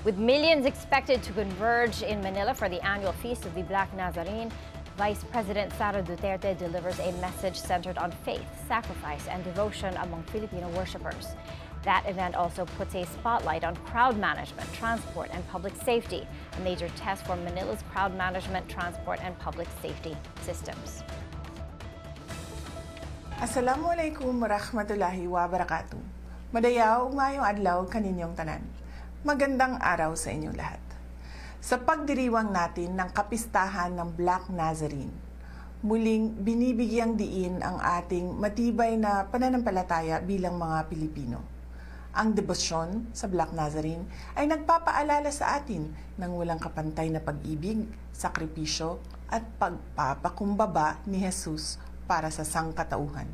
With millions expected to converge in Manila for the annual Feast of the Black Nazarene, Vice President Sara Duterte delivers a message centered on faith, sacrifice, and devotion among Filipino worshipers. That event also puts a spotlight on crowd management, transport, and public safety, a major test for Manila's crowd management, transport, and public safety systems. Assalamualaikum warahmatullahi wabarakatuh. Madayaw ngayong adlaw kaninyong tanan. Magandang araw sa inyong lahat. Sa pagdiriwang natin ng kapistahan ng Black Nazarene, muling binibigyang diin ang ating matibay na pananampalataya bilang mga Pilipino. Ang debosyon sa Black Nazarene ay nagpapaalala sa atin ng walang kapantay na pag-ibig, sakripisyo at pagpapakumbaba ni Jesus para sa sangkatauhan.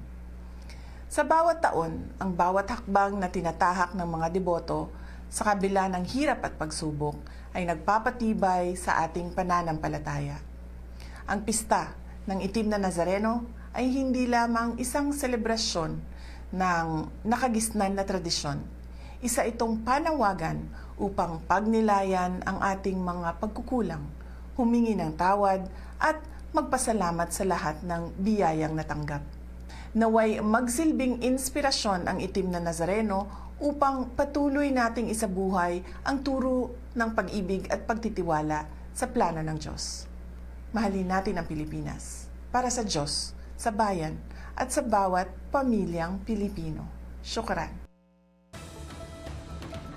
Sa bawat taon, ang bawat hakbang na tinatahak ng mga deboto sa kabila ng hirap at pagsubok ay nagpapatibay sa ating pananampalataya. Ang pista ng Itim na Nazareno ay hindi lamang isang selebrasyon ng nakagisnan na tradisyon. Isa itong panawagan upang pagnilayan ang ating mga pagkukulang, humingi ng tawad at magpasalamat sa lahat ng biyayang natanggap. Naway magsilbing inspirasyon ang Itim na Nazareno upang patuloy nating isabuhay ang turo ng pag-ibig at pagtitiwala sa plano ng Diyos. Mahalin natin ang Pilipinas para sa Diyos, sa bayan, at sa bawat pamilyang Pilipino. Syukran.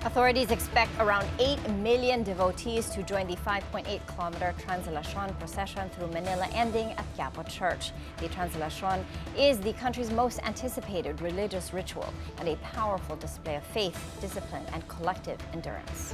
Authorities expect around 8 million devotees to join the 5.8-kilometer Translacion procession through Manila, ending at Quiapo Church. The Translacion is the country's most anticipated religious ritual and a powerful display of faith, discipline, and collective endurance.